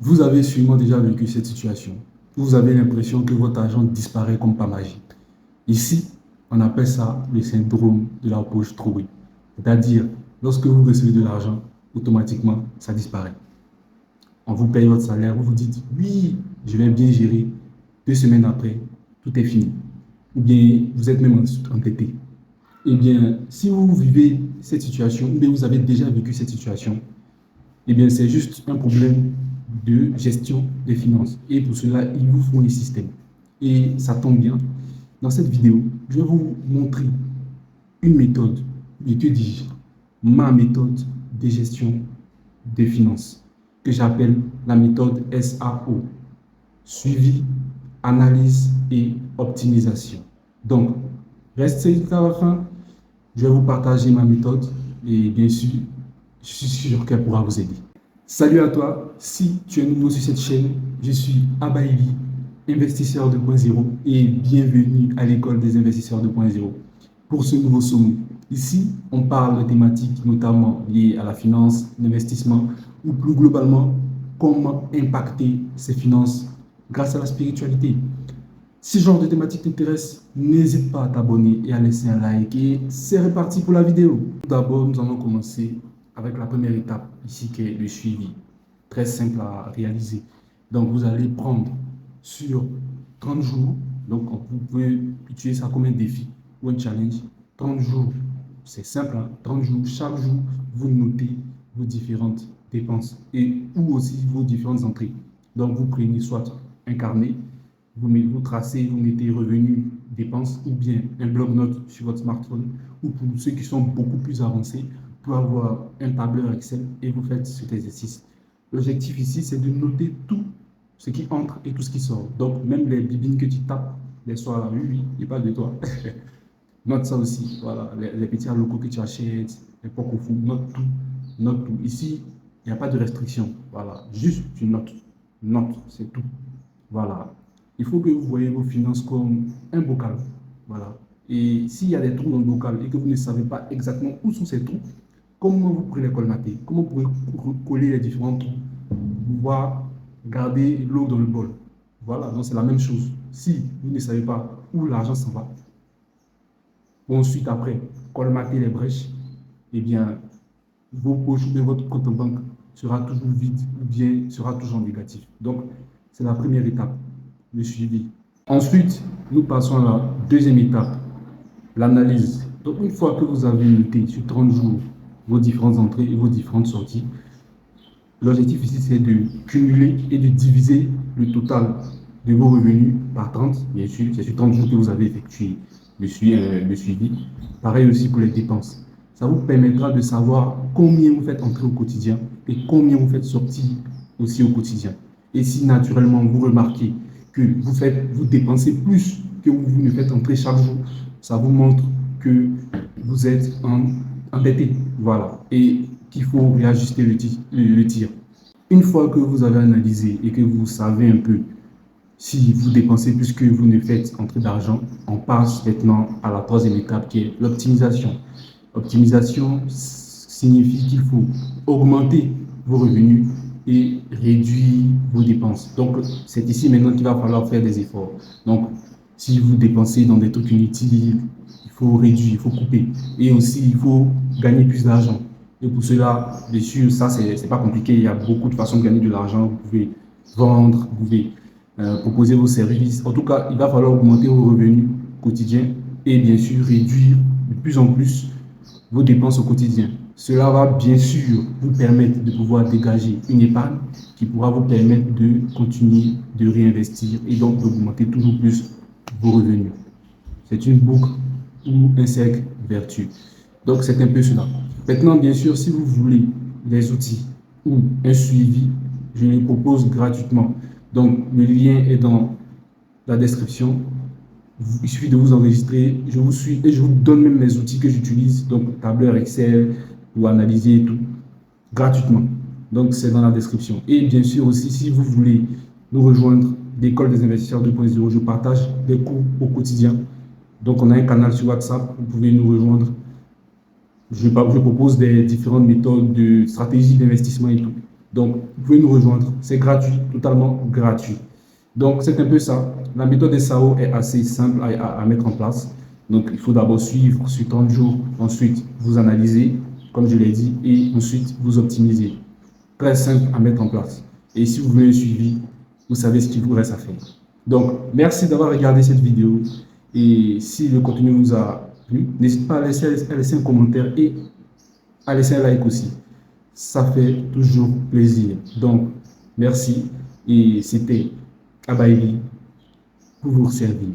Vous avez sûrement déjà vécu cette situation. Vous avez l'impression que votre argent disparaît comme par magie. Ici, on appelle ça le syndrome de la poche trouée. C'est-à-dire, lorsque vous recevez de l'argent, automatiquement, ça disparaît. On vous paye votre salaire, vous vous dites, oui, je vais bien gérer. 2 semaines après, tout est fini. Ou bien, vous êtes même entêté. Eh bien, si vous vivez cette situation, ou bien vous avez déjà vécu cette situation, eh bien, c'est juste un problème de gestion des finances. Et pour cela, il vous faut un système. Et ça tombe bien. Dans cette vidéo, je vais vous montrer une méthode, et que dis-je, ma méthode de gestion des finances, que j'appelle la méthode SAO, suivi, analyse et optimisation. Donc, restez jusqu'à la fin, je vais vous partager ma méthode et bien sûr, je suis sûr qu'elle pourra vous aider. Salut à toi, si tu es nouveau sur cette chaîne, je suis Abaïli, investisseur 2.0 et bienvenue à l'école des investisseurs 2.0 pour ce nouveau sommet. Ici, on parle de thématiques notamment liées à la finance, l'investissement ou plus globalement, comment impacter ses finances grâce à la spiritualité. Si ce genre de thématique t'intéresse, n'hésite pas à t'abonner et à laisser un like et c'est reparti pour la vidéo. Tout d'abord, nous allons commencer avec la première étape ici qui est le suivi. Très simple à réaliser. Donc, vous allez prendre sur 30 jours, donc vous pouvez utiliser ça comme un défi ou un challenge. 30 jours, c'est simple, hein? 30 jours, chaque jour, vous notez vos différentes dépenses et ou aussi vos différentes entrées. Donc, vous prenez soit un carnet, vous tracez, vous mettez revenus, dépenses ou bien un bloc-notes sur votre smartphone ou pour ceux qui sont beaucoup plus avancés, pour avoir un tableur Excel et vous faites cet exercice. L'objectif ici, c'est de noter tout ce qui entre et tout ce qui sort. Donc, même les bibines que tu tapes les soirs, oui, oui, il parle de toi. Note ça aussi, voilà, les petits locaux que tu achètes, les pocs au fou, note tout, note tout. Ici, il n'y a pas de restriction, voilà, juste tu notes, note, c'est tout, voilà. Il faut que vous voyez vos finances comme un bocal, voilà. Et s'il y a des trous dans le bocal et que vous ne savez pas exactement où sont ces trous, comment vous pourrez les colmater? Comment vous pourrez coller les différents trous pour pouvoir garder l'eau dans le bol? Voilà, donc c'est la même chose. Si vous ne savez pas où l'argent s'en va, ensuite après colmater les brèches, eh bien, vos poches ou bien votre compte en banque sera toujours vide ou bien sera toujours négatif. Donc, c'est la première étape, le suivi. Ensuite, nous passons à la deuxième étape, l'analyse. Donc, une fois que vous avez noté sur 30 jours vos différentes entrées et vos différentes sorties, l'objectif ici, c'est de cumuler et de diviser le total de vos revenus par 30. Bien sûr, c'est sur 30 jours que vous avez effectué le suivi. Pareil aussi pour les dépenses. Ça vous permettra de savoir combien vous faites entrer au quotidien et combien vous faites sortir aussi au quotidien. Et si naturellement vous remarquez que vous dépensez plus que vous ne faites entrer chaque jour, ça vous montre que vous êtes endetté. Voilà. Et qu'il faut réajuster le tir. Une fois que vous avez analysé et que vous savez un peu si vous dépensez plus que vous ne faites entrer d'argent, on passe maintenant à la troisième étape qui est l'optimisation. Optimisation signifie qu'il faut augmenter vos revenus et réduire vos dépenses. Donc, c'est ici maintenant qu'il va falloir faire des efforts. Donc, si vous dépensez dans des trucs inutiles, il faut réduire, il faut couper. Et aussi, il faut gagner plus d'argent. Et pour cela, bien sûr, ça, c'est pas compliqué. Il y a beaucoup de façons de gagner de l'argent. Vous pouvez vendre, vous pouvez proposer vos services. En tout cas, il va falloir augmenter vos revenus quotidiens et bien sûr réduire de plus en plus vos dépenses au quotidien. Cela va bien sûr vous permettre de pouvoir dégager une épargne qui pourra vous permettre de continuer de réinvestir et donc d'augmenter toujours plus vos revenus. C'est une boucle ou un cercle vertueux. Donc c'est un peu cela. Maintenant, bien sûr, si vous voulez des outils ou un suivi, je les propose gratuitement. Donc le lien est dans la description. Il suffit de vous enregistrer, je vous suis et je vous donne même mes outils que j'utilise, donc tableur Excel pour analyser tout gratuitement. Donc c'est dans la description. Et bien sûr aussi, si vous voulez nous rejoindre, l'école des investisseurs 2.0, je partage des cours au quotidien. Donc on a un canal sur WhatsApp, vous pouvez nous rejoindre. Je propose des différentes méthodes de stratégie d'investissement et tout. Donc, vous pouvez nous rejoindre. C'est gratuit, totalement gratuit. Donc, c'est un peu ça. La méthode des SAO est assez simple à mettre en place. Donc, il faut d'abord suivre sur 30 jours. Ensuite, vous analysez, comme je l'ai dit, et ensuite, vous optimisez. Très simple à mettre en place. Et si vous voulez le suivi, vous savez ce qu'il vous reste à faire. Donc, merci d'avoir regardé cette vidéo. Et si le contenu vous a plu, n'hésitez pas à laisser un commentaire et à laisser un like aussi. Ça fait toujours plaisir. Donc, merci. Et c'était Abaïli pour vous servir.